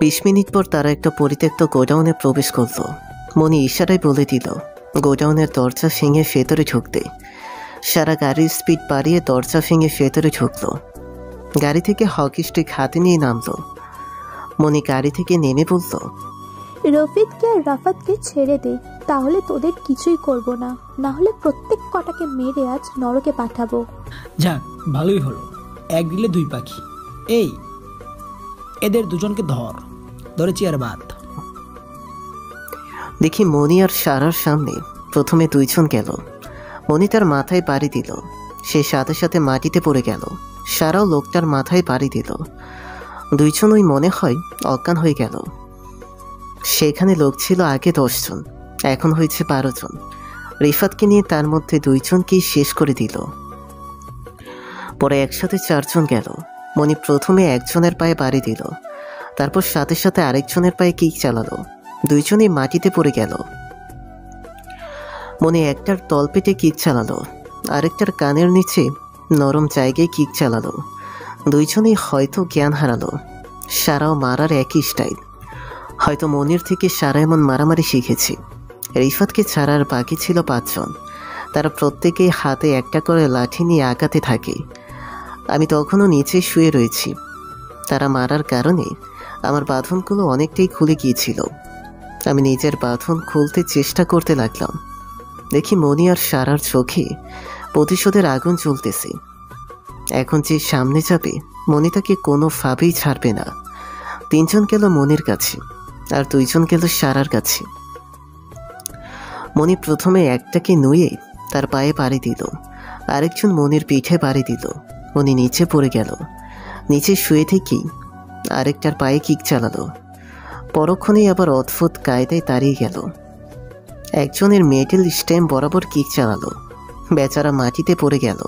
20 minute পর তারা একটা পরিত্যক্ত গোডাউনে প্রবেশ করলো। মনি ইশারায় বলে দিল গোডাউনের দরজা ভেঙে ভেতরে ঢুকতে। সারা গাড়ির স্পিড বাড়িয়ে দরজা ভেঙে ভেতরে ঢুকলো। গাড়ি থেকে হকি স্টিক হাতে নিয়ে নামলো। মনি গাড়ি থেকে নেমে বলল, রফিককে আর রাফাতকে ছেড়ে দে, তাহলে তোদের কিছুই করব না, না হলে প্রত্যেক কটাকে মেরে আজ নরকে পাঠাবো। যাক, ভালোই হলো, এক দিলে দুই পাখি। এই, এদের দুজনকে ধরে চেয়ার বাদ। দেখি মনি আর সারার সামনে প্রথমে দুইজন গেল। মনি তার মাথায় বাড়ি দিল, সে সাথে সাথে মাটিতে পড়ে গেল। সারাও লোকটার মাথায় বাড়ি দিল। দুইজন ওই মনে হয় অজ্ঞান হয়ে গেল। সেখানে লোক ছিল আগে 10 জন, এখন হয়েছে 12 জন। রিফাতকে নিয়ে তার মধ্যে দুইজনকেই শেষ করে দিল। পরে একসাথে 4 জন গেল। মনি প্রথমে একজনের পায়ে বাড়ি দিল, তারপর সাথে সাথে আরেকজনের পায়ে কিক চালালো। দুইজনই মাটিতে পড়ে গেল। মনি একটার তলপেটে কিক চালালো, আরেকটার কানের নিচে নরম জায়গায় কিক চালালো। দুইজনই হয়তো জ্ঞান হারালো। সারাও মারার একই স্টাইল। হয়তো মনির থেকে সারা এমন মারামারি শিখেছি। রিফাতকে ছাড়ার বাকি ছিল 5 জন। তারা প্রত্যেকেই হাতে একটা করে লাঠি নিয়ে আগাতে থাকে। আমি তখনও নিচে শুয়ে রয়েছি। তারা মারার কারণে আমার বাঁধনগুলো অনেকটাই খুলে গিয়েছিল। আমি নিজের বাঁধন খুলতে চেষ্টা করতে লাগলাম। দেখি মনি আর সারার চোখে প্রতিশোধের আগুন জ্বলতেছে। এখন যে সামনে যাবে, মনি তাকে কোনোভাবেই ছাড়বে না। 3 জন গেল মনির কাছে, আর 2 জন গেল সারার কাছে। মনি প্রথমে একটাকে নুয়ে তার পায়ে বাড়ি দিল, আরেকজন মনির পিঠে বাড়ি দিল। মনি নিচে পড়ে গেল। নিচে শুয়ে থেকেই আরেকটার পায়ে কিক চালালো। পরক্ষণেই আবার অদ্ভুত কায়দায় দাঁড়িয়ে গেল। একজনের মেডেল স্টেম বরাবর কিক চালালো। বেচারা মাটিতে পড়ে গেল।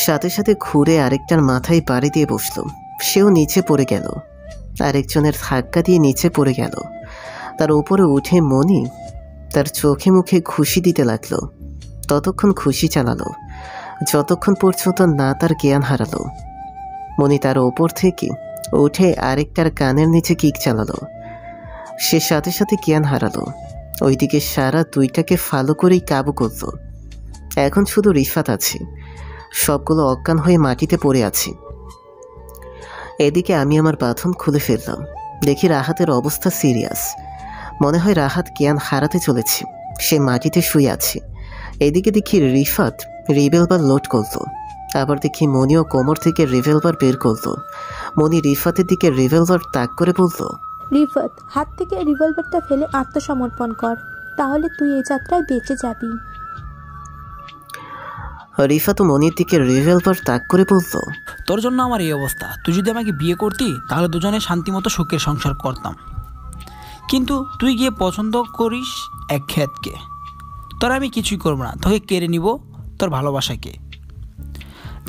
সাথে সাথে ঘুরে আরেকটার মাথায় বাড়ি দিয়ে বসল। সেও নিচে পড়ে গেল। আরেকজনের ধাক্কা দিয়ে নিচে পড়ে গেল। তার উপরে উঠে মনি তার চোখে মুখে খুশি দিতে লাগলো। ততক্ষণ খুশি চালালো যতক্ষণ পর্যন্ত না তার জ্ঞান হারালো। মনি তার ওপর থেকে উঠে আরেকটার কানের নিচে কিক চালালো। সে সাথে সাথে জ্ঞান হারালো। ওইদিকে সারা দুইটাকে ফলো করেই কাবু করলো। এখন শুধু রিফাত আছে। সবগুলো অজ্ঞান হয়ে মাটিতে পড়ে আছে। এদিকে আমি আমার বাঁধন খুলে ফেললাম। দেখি রাহাতের অবস্থা সিরিয়াস। মনে হয় রাহাত জ্ঞান হারাতে চলেছে। সে মাটিতে শুয়ে আছে। এদিকে দেখি রিফাত রিভলভার লোড করলো। আবার দেখি মনিও কোমর থেকে রিভলভার বের করলো। মনি রিফাতের দিকে রিভলভার তাক করে বলল, রিফাত, হাত থেকে রিভলভারটা ফেলে আত্মসমর্পণ কর, তাহলে তুই এই যাত্রায় বেঁচে যাবি। রিফাত মনির দিকে রিভলভার তাক করে বলল, তোর জন্য আমার এই অবস্থা। তুই যদি আমাকে বিয়ে করতি তাহলে দুজনে শান্তিমতো সুখের সংসার করতাম, কিন্তু তুই গিয়ে পছন্দ করিস এক খেতকে। তোরা আমি কিছুই করবো না, তোকে কেড়ে নিব তোর ভালোবাসাকে,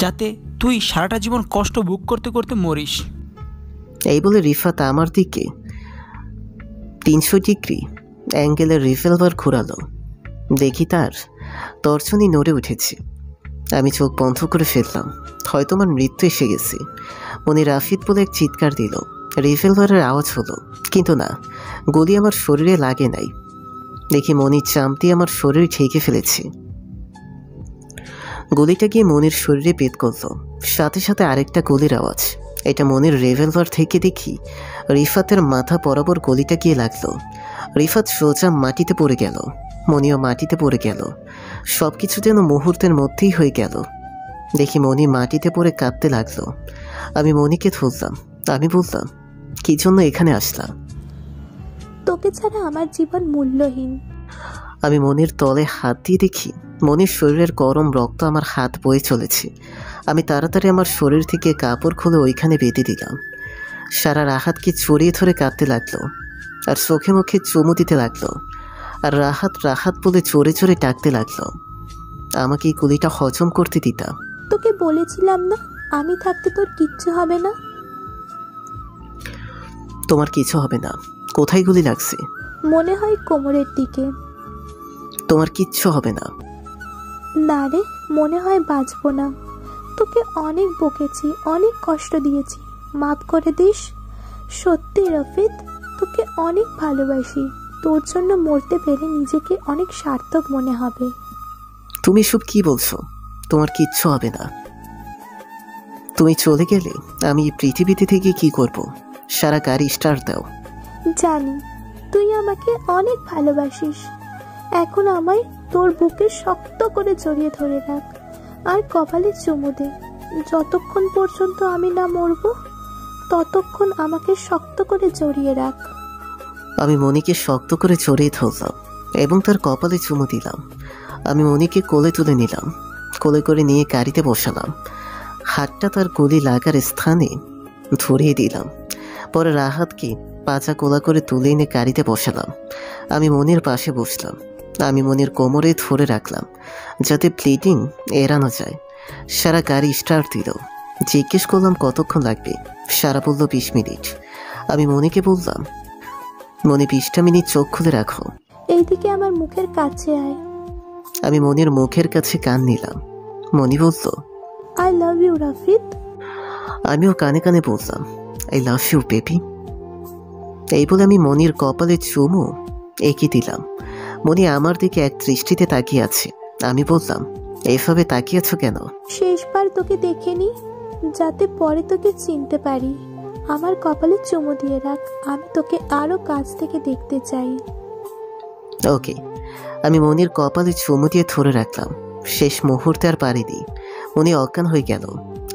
যাতে তুই সারাটা জীবন কষ্ট ভোগ করতে করতে মরিস। এই বলে রিফাত আমার দিকে 300 ডিগ্রি অ্যাঙ্গেলের রিভলভার ঘোরালো। দেখি তার তর্জনী নড়ে উঠেছে। আমি চোখ বন্ধ করে ফেললাম। হয়তো আমার মৃত্যু এসে গেছে। মনি রাফিদ বলে এক চিৎকার দিল। রিভলভারের আওয়াজ হলো, কিন্তু না, গুলি আমার শরীরে লাগে নাই। দেখি মনির চাম দিয়ে আমার শরীর ঢেকে ফেলেছে। গুলিটা গিয়ে মনির শরীরে পেট করলো। সাথে সাথে আরেকটা গুলির আওয়াজ। এটা মনির রিভলভার থেকে দেখি রিফাতের মাথা বরাবর গুলিটা গিয়ে লাগলো। রিফাত সোজা মাটিতে পড়ে গেল। মনিও মাটিতে পড়ে গেল। সব কিছু যেন মুহূর্তের মধ্যেই হয়ে গেল। দেখি মনি মাটিতে পড়ে কাঁদতে লাগলো। আমি মনিকে ধরলাম। আমি বললাম, কি জন্য এখানে আসলাম? তোকে ছাড়া আমার জীবন মূল্যহীন। আমি মনির তলে হাত দিয়ে দেখি মনির শরীরের গরম রক্ত আমার হাত বয়ে চলেছে। আমি তাড়াতাড়ি আমার শরীর থেকে কাপড় খুলে ওইখানে বেঁধে দিলাম। সারা রাহাতকে জড়িয়ে ধরে কাঁদতে লাগলো, আর চোখে মুখে চুমু দিতে লাগলো, আর রাহাত রাহাত বলে জোরে জোরে ডাকতে লাগলো। আমাকে এই গুলিটা হজম করতে দিতা। তোকে বলেছিলাম না, আমি থাকতে তোর কিচ্ছু হবে না। তোমার কিছু হবে না। কোথায় গুলি লাগছে? মনে হয় কোমরের দিকে। তোমার কিচ্ছু হবে না। না রে, মনে হয় বাঁচবো না। তোকে অনেক বকেছি, অনেক কষ্ট দিয়েছি, মাফ করে দিস। সত্যি রাফিদ, তোকে অনেক ভালোবাসি। তোর জন্য মরতে পেরে নিজেকে অনেক সার্থক মনে হবে। তুমি সব কি বলছো? তোমার কিচ্ছু হবে না। তুমি চলে গেলে আমি এই পৃথিবীতে থেকে কি করব? সারা গাড়ি স্টার্ট দাও। জানি তুই আমাকে অনেক ভালোবাসিস। এখন আমায় তোর বুকে শক্ত করে জড়িয়ে ধরে রাখ আর কপালে চুমু দে। যতক্ষণ পর্যন্ত আমি না মরবো ততক্ষণ আমাকে শক্ত করে জড়িয়ে রাখ। আমি মনিকে শক্ত করে জড়িয়ে ধরলাম এবং তার কপালে চুমু দিলাম। আমি মনিকে কোলে তুলে নিলাম, কোলে করে নিয়ে গাড়িতে বসালাম। হাতটা তার গুলি লাগার স্থানে ধরিয়ে দিলাম। পরে রাহাতকে পাজা কোলা করে তুলে এনে গাড়িতে বসালাম। আমি মনির পাশে বসলাম। আমি মনির কোমরে ধরে রাখলাম যাতে ব্লিডিং এড়ানো যায়। সারা গাড়ি স্টার্ট দিল। জিজ্ঞেস করলাম কতক্ষণ লাগবে। সারা বলল 20 মিনিট। আমি মনিকে বললাম, মনি 20টা মিনিট চোখ খুলে রাখো। এইদিকে আমার মুখের কাছে আয়। আমি মনির মুখের কাছে কান নিলাম। মনি বলল, আই লাভ ইউ রাফিদ। আমিও কানে কানে বললাম, আই লাভ ইউ বেবি। এই বলে আমি মনির কপালে চুমু এঁকে দিলাম। মনি আমার দিকে এক দৃষ্টিতে তাকিয়ে আছে। আমি বললাম, এইভাবে তাকিয়ে আছো কেন? শেষবার তোকে দেখে নি, যাতে পরে তোকে চিনতে পারি। আমার কপালে চুমু দিয়ে রাখ, আমি তোকে আরো কাছ থেকে দেখতে চাই। ওকে। আমি মনির কপালে চুমু দিয়ে ধরে রাখলাম। শেষ মুহূর্তে আর পারি দিই। মনি অজ্ঞান হয়ে গেল।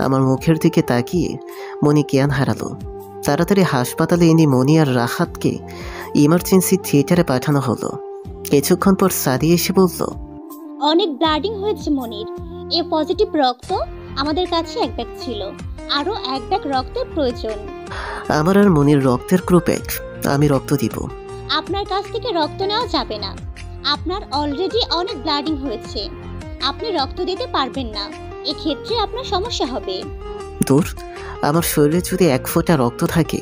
আমার মুখের দিকে তাকিয়ে মনি জ্ঞান হারালো। তাড়াতাড়ি হাসপাতালে এনে মনি আর রাহাতকে ইমার্জেন্সি থিয়েটারে পাঠানো হলো। কিছুক্ষণ পর সাদিয়া এসে বলল, অনেক ব্লাডিং হয়েছে মনির। এ পজিটিভ রক্ত আমাদের কাছে এক ব্যাগ ছিল, আরো এক ব্যাগ রক্তের প্রয়োজন। আমার আর মনির রক্তের গ্রুপ এক। আমি রক্ত দিব। আপনার কাছ থেকে রক্ত নেওয়া যাবে না। আপনার অলরেডি অনেক ব্লাডিং হয়েছে, আপনি রক্ত দিতে পারবেন না। এক্ষেত্রে আপনার সমস্যা হবে। দূর, আমার শরীরে যদি 1 ফোঁটা রক্ত থাকে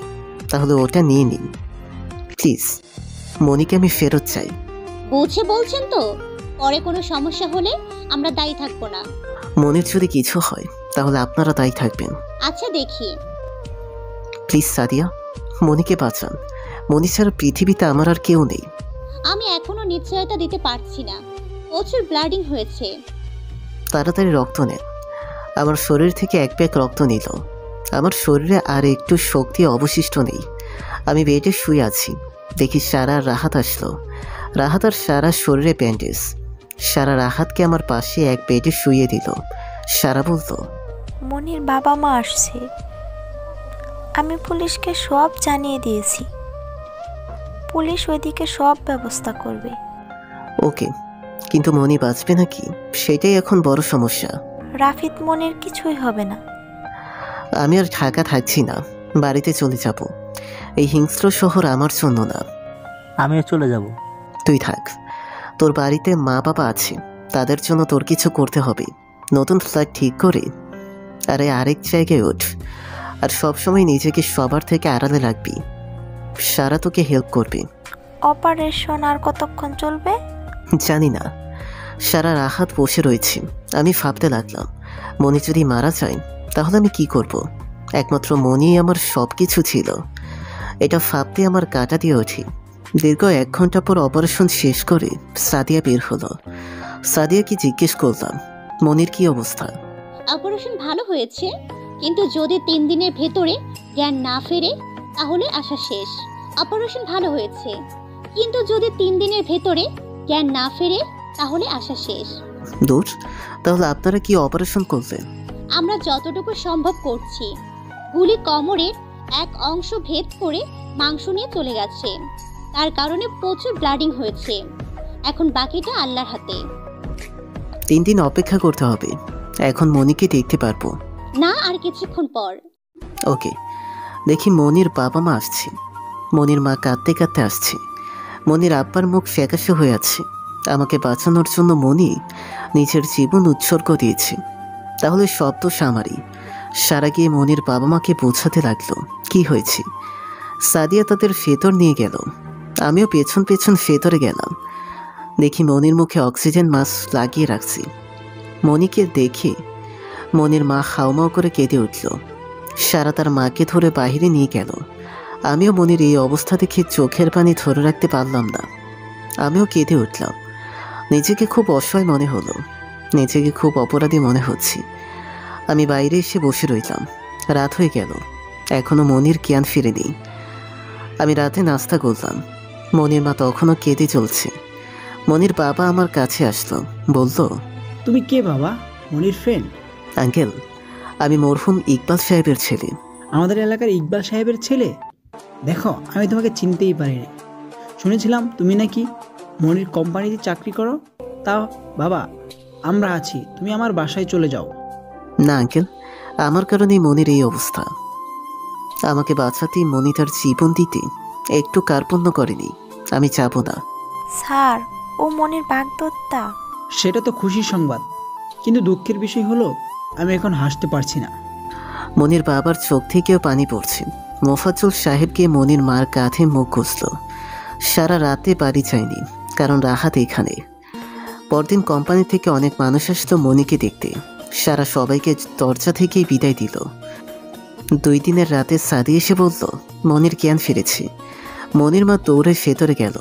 তাহলে ওটা নিয়ে নিন প্লিজ। মনিকে আমি ফেরত চাই। বুঝে বলছেন তো? পরে কোনো সমস্যা হলে আমরা দায়ী থাকবো না। মনির যদি কিছু হয় তাহলে আপনারা দায়ী থাকবেন। আচ্ছা দেখি। প্লিজ সাদিয়া, মনিকে বাঁচান। মনি ছাড়া পৃথিবীতে আমার আর কেউ নেই। আমি এখনো নিশ্চয়তা দিতে পারছি না, প্রচুর ব্লাডিং হয়েছে। তাড়াতাড়ি রক্ত নেন। আমার শরীর থেকে 1 ব্যাগ রক্ত নিল। আমার শরীরে আর একটু শক্তি অবশিষ্ট নেই। আমি বেডে শুয়ে আছি। দেখি সারা রাহাত আসলো। রাহাত আর সারা শরীরে ব্যান্ডেজ। সারা রাহাতকে আমার পাশে এক বেডে শুয়ে দিল। সারা বলল, মনির বাবা মা আসছে, আমি পুলিশকে সব জানিয়ে দিয়েছি। পুলিশ ওইদিকে সব ব্যবস্থা করবে। ওকে, কিন্তু মনি বাঁচবে নাকি সেটাই এখন বড় সমস্যা। রাফিদ মনির কিছুই হবে না। আমি আর ঢাকা থাকছি না, বাড়িতে চলে যাব। এই হিংস্র শহর আমার জন্য না। আমিও চলে যাব। তুই থাক, তোর বাড়িতে মা বাবা আছে, তাদের জন্য তোর কিছু করতে হবে। নতুন ফ্ল্যাট ঠিক করে আরে আরেক জায়গায় ওঠ। আর সবসময় নিজেকে সবার থেকে আড়ালে রাখবি। সারা তোকে হেল্প করবে। অপারেশন আর কতক্ষণ চলবে জানি না। সারা রাহাত বসে রয়েছে। আমি ভাবতে লাগলাম, মনি যদি মারা যায় তাহলে আমি কি করব? একমাত্র মনি আমার সব কিছু ছিল। এটা ভাবতে আমার কাটা দিয়ে ওঠে। দীর্ঘ 1 ঘন্টা পর অপারেশন শেষ করে সাদিয়া বের হলো। সাদিয়াকে জিজ্ঞেস করলাম, মনির কি অবস্থা? অপারেশন ভালো হয়েছে, কিন্তু যদি 3 দিনের ভেতরে জ্ঞান না ফেরে তাহলে আশা শেষ। অপারেশন ভালো হয়েছে, কিন্তু যদি 3 দিনের ভেতরে জ্ঞান না ফেরে তাহলে আশা শেষ। দূর, তাহলে আপনারা কি অপারেশন করলেন? আমরা যতটুকু সম্ভব করছি। গুলি কোমরের এক অংশ ভেদ করে মাংস নিয়ে চলে গেছে, তার কারণে প্রচুর ব্লাডিং হয়েছে। এখন বাকিটা আল্লাহর হাতে। 3 দিন অপেক্ষা করতে হবে। এখন মনিকে দেখতে পারবো না, আর কিছুক্ষণ পর। ওকে। দেখি মনির বাবা মা আসছে। মনির মা কাঁদতে কাঁদতে আসছে। মনির আব্বার মুখ ফ্যাকাশে হয়ে আছে। আমাকে বাঁচানোর জন্য মনি নিজের জীবন উৎসর্গ দিয়েছে। তাহলে সব তো আমারই। সারা গিয়ে মনির বাবা মাকে বোঝাতে লাগলো কি হয়েছে। সাদিয়া তাদের ভেতর নিয়ে গেল। আমিও পেছন পেছন ভেতরে গেলাম। দেখি মনির মুখে অক্সিজেন মাস্ক লাগিয়ে রাখছি। মনিকে দেখে মনির মা হাউমাউ করে কেঁদে উঠল। সারা তার মাকে ধরে বাইরে নিয়ে গেল। আমিও মনির এই অবস্থা দেখে চোখের পানি ধরে রাখতে পারলাম না। আমিও কেঁদে উঠলাম। নিজেকে খুব অসহায় মনে হলো, নিজেকে খুব অপরাধী মনে হচ্ছে। আমি বাইরে এসে বসে রইলাম। রাত হয়ে গেল, এখনো মনির জ্ঞান ফিরেনি। আমি রাতে নাস্তা করলাম। মনির মা তখনও কেঁদে চলছে। মনির বাবা আমার কাছে আসলো, বলল, তুমি কে বাবা? মনির ফ্রেন্ড? আঙ্কেল, আমি মরহুম ইকবাল সাহেবের ছেলে। আমাদের এলাকার ইকবাল সাহেবের ছেলে? দেখো, আমি তোমাকে চিনতেই পারিনি। শুনেছিলাম তুমি নাকি মনির কোম্পানিতে চাকরি করো। তা বাবা, আমরা আছি, তুমি আমার বাসায় চলে যাও। না আঙ্কেল, আমার কারণেই মনির এই অবস্থা। আমাকে বাঁচাতে মনি তার জীবন দিতে একটু কার্পণ্য করেনি। আমি যাব না। স্যার, ও মনির বাগদত্তা। সেটা তো খুশির সংবাদ, কিন্তু দুঃখের বিষয় হলো আমি এখন হাসতে পারছি না। মনির বাবার চোখ থেকেও পানি পড়ছে। মোফাজ্জল সাহেবকে মনির মার কাঁধে মুখ ঘষল। সারা রাতে বাড়ি যায়নি, কারণ রাহাত এখানে। পরদিন কোম্পানি থেকে অনেক মানুষ আসলো মনিকে দেখতে। সারা সবাইকে দরজা থেকেই বিদায় দিল। 2 দিনের রাতে সাদি এসে বলল, মনির জ্ঞান ফিরেছে। মনির মা দৌড়ে ভেতরে গেল।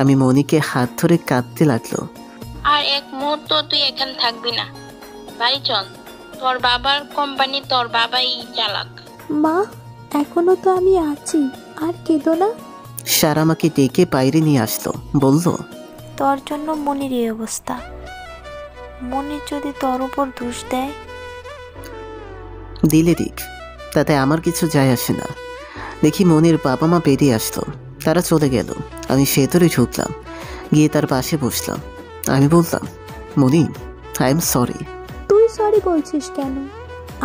আমি মনিকে হাত ধরে কাঁদতে লাগলো। আর এক মুহূর্ত তুই এখানে থাকবি না, বাড়ি চল। তোর বাবার কোম্পানি, তোর বাবাই চালাক। মা, এখনো তো আমি আছি, আর কেঁদো না। সারা আমাকে ডেকে বাইরে নিয়ে আসলো, বলল, তোর জন্য মনির এই অবস্থা। মনির যদি তোর উপর দোষ দেয়? দিলে দিক, তাতে আমার কিছু যায় আসে না। দেখি মনির বাবা মা বেরিয়ে আসলো। তারা চলে গেল। আমি ভেতরে ঢুকলাম, গিয়ে তার পাশে বসলাম। আমি বললাম, মনি, আই এম সরি। তুই সরি বলছিস কেন?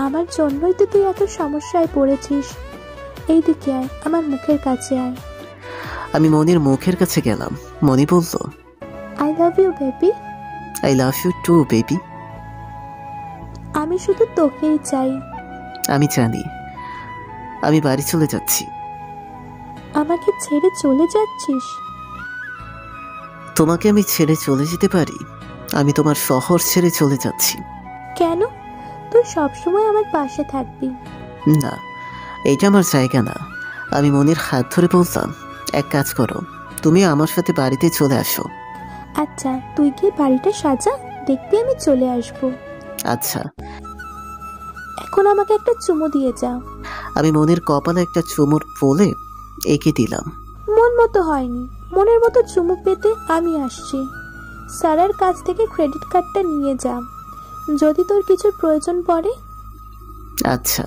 আমার জন্যই তো তুই এত সমস্যায় পড়েছিস। এইদিকে আয়, আমার মুখের কাছে আয়। আমি মনির মুখের কাছে গেলাম। মনি বলল, I love you baby. I love you too baby. আমি শুধু তোকেই চাই। আমি জানি। আমি বাড়ি চলে যাচ্ছি। আমাকে ছেড়ে চলে যাচ্ছিস? তোমাকে আমি ছেড়ে চলে যেতে পারি? আমি তোমার শহর ছেড়ে চলে যাচ্ছি। কেন? তুই সবসময় আমার পাশে থাকবি। না, এটা আমার জায়গা না। আমি মনির হাত ধরে বললাম, এক কাজ করো, তুমি আমার সাথে বাড়িতে চলে আসো। আচ্ছা, তুই গিয়ে বাড়িটা সাজা, দেখবি আমি চলে আসবো। আচ্ছা। এখন আমাকে একটা চুমু দিয়ে যা। আমি মনির কপালে একটা চুমুর বলে এঁকে দিলাম। মন মতো হয়নি, মনের মতো চুমু পেতে আমি আসছি। স্যারের কাছ থেকে ক্রেডিট কার্ডটা নিয়ে যা, যদি তোর কিছুর প্রয়োজন পড়ে। আচ্ছা।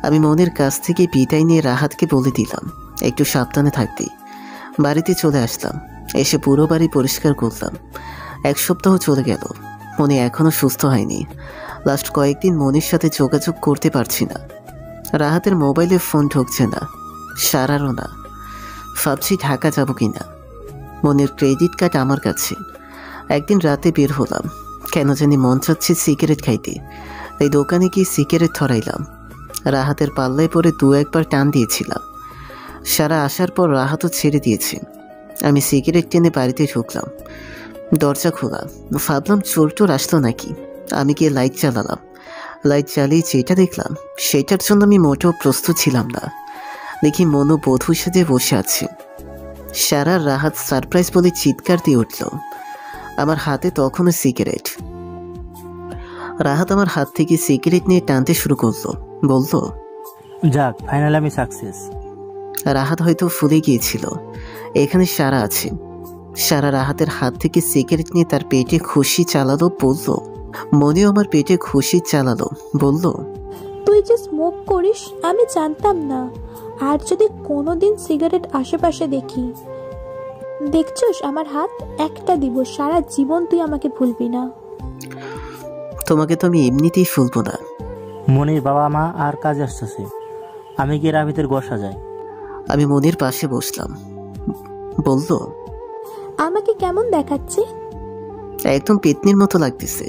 আমি মনির কাছ থেকে বিদায় নিয়ে রাহাতকে বলে দিলাম একটু সাবধানে থাকবি। বাড়িতে চলে আসলাম। এসে পুরো বাড়ি পরিষ্কার করলাম। 1 সপ্তাহ চলে গেল। মনি এখনো সুস্থ হয়নি। লাস্ট কয়েকদিন মনির সাথে যোগাযোগ করতে পারছি না। রাহাতের মোবাইলে ফোন ঢুকছে না, সারারও না। ভাবছি ঢাকা যাব কিনা। মনির ক্রেডিট কার্ড আমার কাছে। একদিন রাতে বের হলাম, কেন জানি মন চাচ্ছে সিগারেট খাইতে। তাই দোকানে গিয়ে সিগারেট ধরাইলাম। রাহাতের পাল্লায় পরে 2-1 টান দিয়েছিলাম। সারা আসার পর রাহাতও ছেড়ে দিয়েছে। আমি সিগারেট টেনে বাড়িতে ঢুকলাম। দরজা খোলা। ভাবলাম চোর টোর আসলো নাকি। আমি গিয়ে লাইট চালালাম। লাইট চালিয়ে যেটা দেখলাম সেটার জন্য আমি মোটেও প্রস্তুত ছিলাম না। দেখি মনু বধূ সাজে বসে আছে। সারা রাহাত সারপ্রাইজ বলে চিৎকার দিয়ে উঠল। আমার হাতে তখনও সিগারেট। রাহাত আমার হাত থেকে সিগারেট নিয়ে টানতে শুরু করলো, বলল, যাক, ফাইনালি আমি সাকসেস। রাহাত হয়তো ফুলে গিয়েছিল। এখানে সারা আছে। সারা রাহাতের হাত থেকে সিগারেট নিয়ে তার পেটে খুশি চালালো, বলল, মনেও আমার পেটে খুশি চালালো, বলল, তুই যে স্মোক করিস আমি জানতাম না। আর যদি কোনোদিন সিগারেট আশেপাশে দেখি, দেখছস আমার হাত একটা দিব, সারা জীবন তুই আমাকে ভুলবি না। তোমাকে তো আমি এমনিতেই ভুলবো না। মনির বাবা মা আর কাজে আসতেছে, আমি গিয়ে রাবিতের ঘর সাজাই। আমি মনির পাশে বসলাম। বলল, আমাকে কেমন দেখাচ্ছে? একদম পেতনির মতো লাগতেছে।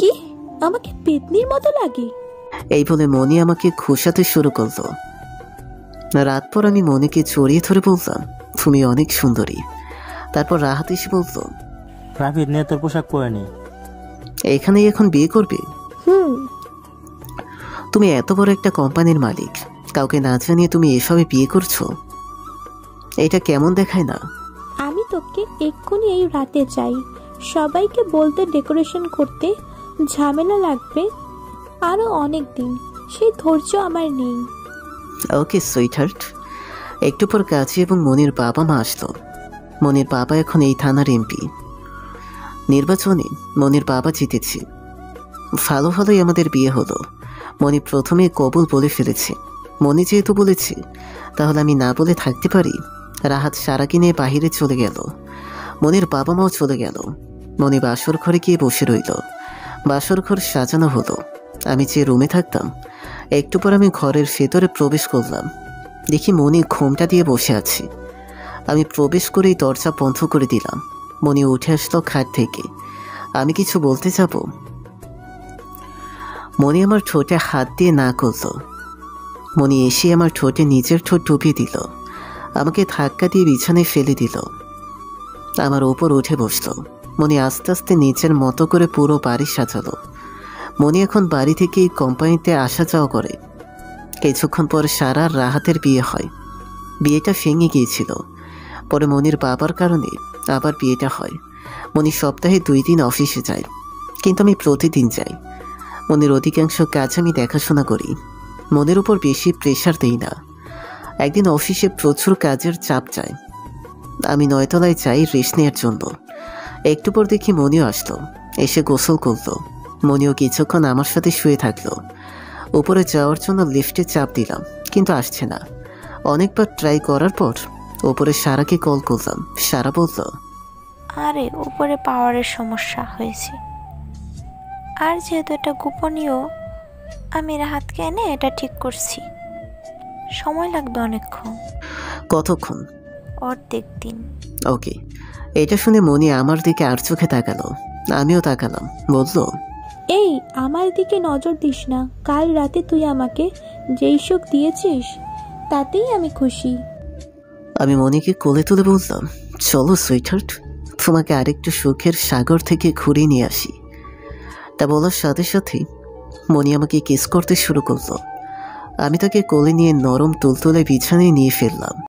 কি? আমাকে পেতনির মতো লাগে? এই বলে মনি আমাকে খোসাতে শুরু করলো। রাত পর আমি মনিকে জড়িয়ে ধরে বললাম, তুমি অনেক সুন্দরী। তারপর রাহাত এসে বলল, রাবিত নিয়ে তোর পোশাক পরে নে। এখানেই এখন বিয়ে করবে? হুম। তুমি এত বড় একটা কোম্পানির মালিক, কাউকে না জানিয়ে তুমি এসবে বিয়ে করছো? এটা কেমন দেখায় না? আমি তোকে এক্ষুনি এই রাতে চাই। সবাইকে বলতে ডেকোরেশন করতে ঝামেলা লাগবে আরো অনেক দিন, সেই ধৈর্য আমার নেই। ওকে সুইটহার্ট। একটু পর কাজী এবং মনির বাবা মা আসলো। মনির বাবা এখন এই থানার এমপি। নির্বাচনে মনির বাবা জিতেছে। ভালো ভালোই আমাদের বিয়ে হলো। মনি প্রথমে কবুল বলে ফেলেছে। মনি যেহেতু বলেছে, তাহলে আমি না বলে থাকতে পারি? রাহাত সারাকে নিয়ে বাহিরে চলে গেল। মনির বাবা মাও চলে গেল। মনি বাসর ঘরে গিয়ে বসে রইল। বাসর ঘর সাজানো হলো। আমি যে রুমে থাকতাম, একটু পর আমি ঘরের ভেতরে প্রবেশ করলাম। দেখি মনি ঘোমটা দিয়ে বসে আছে। আমি প্রবেশ করেই দরজা বন্ধ করে দিলাম। মনি উঠে আসলো খাট থেকে। আমি কিছু বলতে যাব, মনি আমার ঠোঁটে হাত দিয়ে না করলো। মনি এসে আমার ঠোঁটে নিজের ঠোঁট ডুবিয়ে দিল। আমাকে ধাক্কা দিয়ে বিছানায় ফেলে দিল। আমার ওপর উঠে বসলো। মনি আস্তে আস্তে নিজের মতো করে পুরো বাড়ি সাজালো। মনি এখন বাড়ি থেকে এই কোম্পানিতে আসা যাওয়া করে। কিছুক্ষণ পরে সারা আর রাহাতের বিয়ে হয়। বিয়েটা ভেঙে গিয়েছিল। পরে মনির বাবার কারণে আবার বিয়েটা হয়। মনি সপ্তাহে 2 দিন অফিসে যায়, কিন্তু আমি প্রতিদিন যাই। মনির অধিকাংশ কাজ আমি দেখাশোনা করি। মনের উপর বেশি প্রেশার দেই না। একদিন অফিসে প্রচুর কাজের চাপ যায়। আমি 9 তলায় যাই রেস্ট নেওয়ার জন্য। একটু পর দেখি মনিও আসলো। এসে গোসল করলো। মনিও কিছুক্ষণ আমার সাথে শুয়ে থাকলো। উপরে যাওয়ার জন্য লিফটে চাপ দিলাম, কিন্তু আসছে না। অনেকবার ট্রাই করার পর উপরে সারাকে কল করলাম। সারা বলল, আরে উপরে পাওয়ারের সমস্যা হয়েছে, আর যেহেতু এটা গোপনীয়, আমি রাহাতকে এনে এটা ঠিক করছি। সময় লাগবে অনেকক্ষণ। কতক্ষণ? অর্ধেক দিন। ওকে। এটা শুনে মনি আমার দিকে আর চোখে তাকালো। আমিও তাকালাম। বলল, এই আমার দিকে নজর দিস না। কাল রাতে তুই আমাকে যেই সুখ দিয়েছিস তাতেই আমি খুশি। আমি মনিকে কোলে তুলে বললাম, চলো সুইটহার্ট, তোমাকে আরেকটু সুখের সাগর থেকে ঘুরিয়ে নিয়ে আসি। তা বলার সাথে সাথেই মনি আমাকে কিস করতে শুরু করলো। আমি তাকে কোলে নিয়ে নরম তুলতুলে বিছানায় নিয়ে ফেললাম।